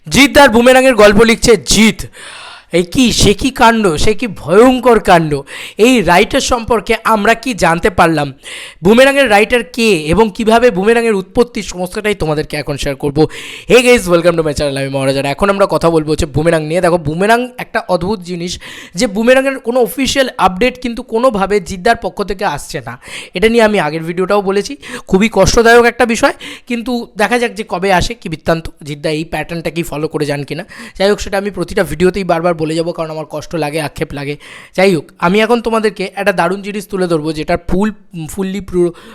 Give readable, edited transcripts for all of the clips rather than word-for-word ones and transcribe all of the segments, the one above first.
জিৎ আর বুমেরাঙের গল্প লিখছে জিৎ। এই কি সে কি কাণ্ড, সে কি ভয়ঙ্কর কাণ্ড। এই রাইটার সম্পর্কে আমরা কি জানতে পারলাম, বুমেরাঙের রাইটার কে এবং কিভাবে বুমেরাঙের উৎপত্তি, সমস্তটাই তোমাদেরকে এখন শেয়ার করবো। Hey guys, welcome to my channel, আমি মহারাজার। এখন আমরা কথা বলবো হচ্ছে বুমেরাং নিয়ে। দেখো, বুমেরাং একটা অদ্ভুত জিনিস, যে বুমেরাঙের কোনো অফিসিয়াল আপডেট কিন্তু কোনোভাবে জিদ্দার পক্ষ থেকে আসছে না। এটা নিয়ে আমি আগের ভিডিওটাও বলেছি, খুবই কষ্টদায়ক একটা বিষয়, কিন্তু দেখা যাক যে কবে আসে, কি বৃত্তান্ত, জিদ্দা এই প্যাটার্নটাকেই ফলো করে যান কিনা। যাই হোক, সেটা আমি প্রতিটা ভিডিওতেই বারবার বলে যাবো, কারণ আমার কষ্ট লাগে, আক্ষেপ লাগে। যাই হোক, আমি এখন তোমাদেরকে একটা দারুণ জিনিস তুলে ধরবো, যেটার ফুললি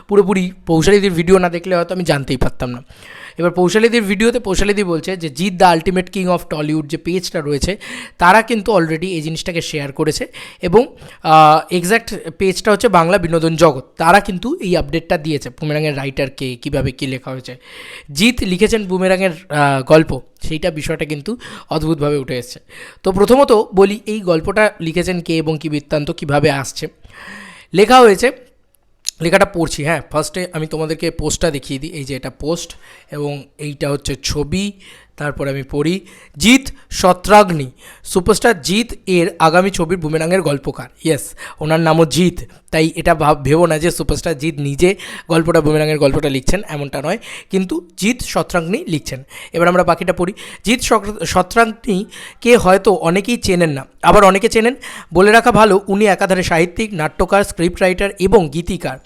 পুরোপুরি পৌশালীদির ভিডিও না দেখলে হয়তো আমি জানতেই পারতাম না। এবার পৌশালীদির ভিডিওতে পৌশালীদি বলছে যে Jeet the ultimate king of Tollywood যে পেজটা রয়েছে, তারা কিন্তু অলরেডি এই জিনিসটাকে শেয়ার করেছে, এবং এক্স্যাক্ট পেজটা হচ্ছে বাংলা বিনোদন জগৎ। তারা কিন্তু এই আপডেটটা দিয়েছে বুমেরাঙের রাইটারকে, কীভাবে কী লেখা হয়েছে। জিৎ লিখেছেন বুমেরাঙের গল্প, সেইটা বিষয়টা কিন্তু অদ্ভুতভাবে উঠে এসছে। তো প্রথমত বলি, এই গল্পটা লিখেছেন কে এবং কী বৃত্তান্ত, কীভাবে আসছে। লেখা হয়েছে, লেখাটা পড়ছি। হ্যাঁ, ফার্স্টে আমি তোমাদেরকে পোস্টটা দেখিয়ে দিই। এই যে এটা পোস্ট, এবং এইটা হচ্ছে ছবি। তারপরে আমি পড়ি, জিৎ শত্রাগ্নি, সুপারস্টার জিৎ এর আগামী ছবির বুমেরাঙের গল্পকার। ইয়েস, ওনার নামও জিৎ, তাই এটা ভেবো না যে সুপারস্টার জিৎ নিজে গল্পটা, বুমেরাঙের গল্পটা লিখছেন, এমনটা নয়, কিন্তু জিৎ শত্রাগ্নি লিখছেন। এবার আমরা বাকিটা পড়ি। জিৎ শত্রাগ্নিকে হয়তো অনেকেই চেনেন না, আবার অনেকে চেনেন। বলে রাখা ভালো, উনি একাধারে সাহিত্যিক, নাট্যকার, স্ক্রিপ্ট রাইটার এবং গীতিকার।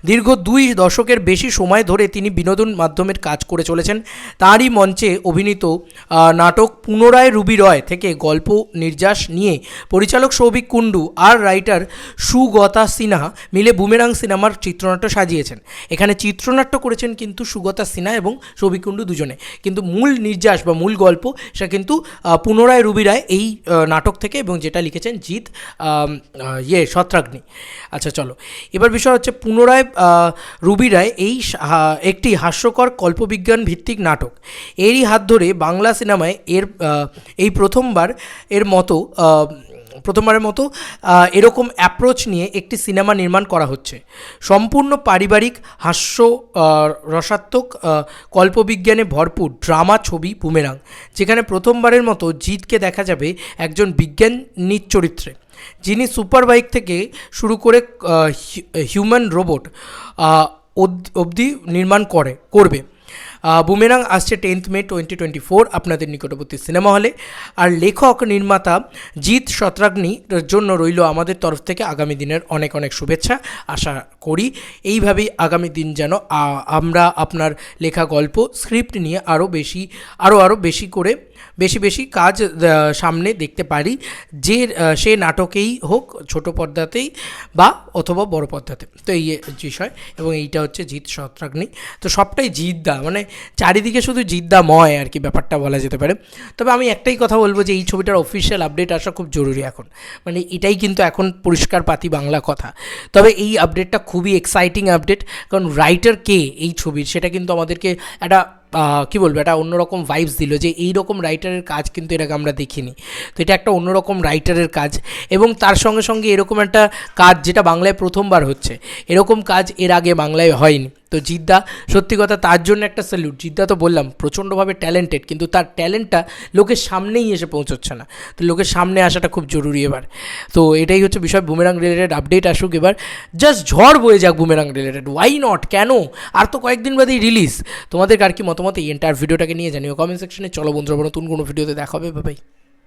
দীর্ঘ 2 দশকের বেশি সময় ধরে তিনি বিনোদন মাধ্যমের কাজ করে চলেছেন। তাঁরই মঞ্চে অভিনীত নাটক পুনরায় রুবি রয় থেকে গল্প নির্যাস নিয়ে পরিচালক সৌভিক কুণ্ডু আর রাইটার সুগতা সিনহা মিলে বুমেরাং সিনেমার চিত্রনাট্য সাজিয়েছেন। এখানে চিত্রনাট্য করেছেন কিন্তু সুগতা সিনহা এবং সৌভিক কুণ্ডু দুজনে, কিন্তু মূল নির্যাস বা মূল গল্প সেটা কিন্তু পুনরায় রুবি রায় এই নাটক থেকে, এবং যেটা লিখেছেন জিৎ শত্রাগ্নি। আচ্ছা চলো, এবার বিষয় হচ্ছে পুনরায় রুবি রায় এই একটি হাস্যকর কল্পবিজ্ঞান ভিত্তিক নাটক। এরই হাত ধরে বাংলা সিনেমায় এই প্রথমবারের মতো এরকম অ্যাপ্রোচ নিয়ে একটি সিনেমা নির্মাণ করা হচ্ছে। সম্পূর্ণ পারিবারিক হাস্য রসাত্মক কল্পবিজ্ঞানে ভরপুর ড্রামা ছবি বুমেরাং, যেখানে প্রথমবারের মতো জিৎকে দেখা যাবে একজন বিজ্ঞানীর চরিত্রে, যিনি সুপার বাইক থেকে শুরু করে হিউম্যান রোবট অবধি নির্মাণ করবে। বুমেরাং আসছে 10 মে 2024 আপনাদের নিকটবর্তী সিনেমা হলে। আর লেখক নির্মাতা জিৎ শত্রাগ্নির জন্য রইল আমাদের তরফ থেকে আগামী দিনের অনেক অনেক শুভেচ্ছা। আশা করি এইভাবেই আগামী দিন যেন আমরা আপনার লেখা গল্প, স্ক্রিপ্ট নিয়ে আরও বেশি কাজ সামনে দেখতে পারি, যে সে নাটকেই হোক, ছোট পর্দাতেই বা অথবা বড় পর্দাতে। তো এই বিষয়, এবং এইটা হচ্ছে জিৎ শত্রাগ্নি। তো সবটাই জিদ্দা, মানে চারিদিকে শুধু জিদ্দাময় আর কি, ব্যাপারটা বলা যেতে পারে। তবে আমি একটাই কথা বলবো, যে এই ছবিটার অফিসিয়াল আপডেট আসা খুব জরুরি এখন, মানে এটাই কিন্তু এখন পরিষ্কার পাতি বাংলা কথা। তবে এই আপডেটটা খুবই এক্সাইটিং আপডেট, কারণ রাইটার কে এই ছবির, সেটা কিন্তু আমাদেরকে একটা কী বলবো, একটা অন্যরকম ভাইবস দিল, যে এই রকম রাইটারের কাজ কিন্তু এর আগে আমরা দেখিনি। তো এটা একটা অন্যরকম রাইটারের কাজ, এবং তার সঙ্গে সঙ্গে এরকম একটা কাজ যেটা বাংলায় প্রথমবার হচ্ছে, এরকম কাজ এর আগে বাংলায় হয়নি। তো জিদ্দা, সত্যি কথা, তার জন্য একটা স্যালুট। জিদ্দা তো বললাম প্রচণ্ডভাবে ট্যালেন্টেড, কিন্তু তার ট্যালেন্টটা লোকের সামনেই এসে পৌঁছচ্ছে না। তো লোকের সামনে আসাটা খুব জরুরি এবার। তো এটাই হচ্ছে বিষয়। বুমেরাং রিলেটেড আপডেট আসুক এবার, জাস্ট ঝড় বয়ে যাক বুমেরাং রিলেটেড, ওয়াই নট, কেন? আর তো কয়েকদিন বাদেই রিলিজ। তোমাদের আর কি মতামত এই এন্টায়ার ভিডিওটাকে নিয়ে জানিও কমেন্ট সেকশনে। চলো বন্ধুরা, নতুন কোনো ভিডিওতে দেখা হবে, বাই।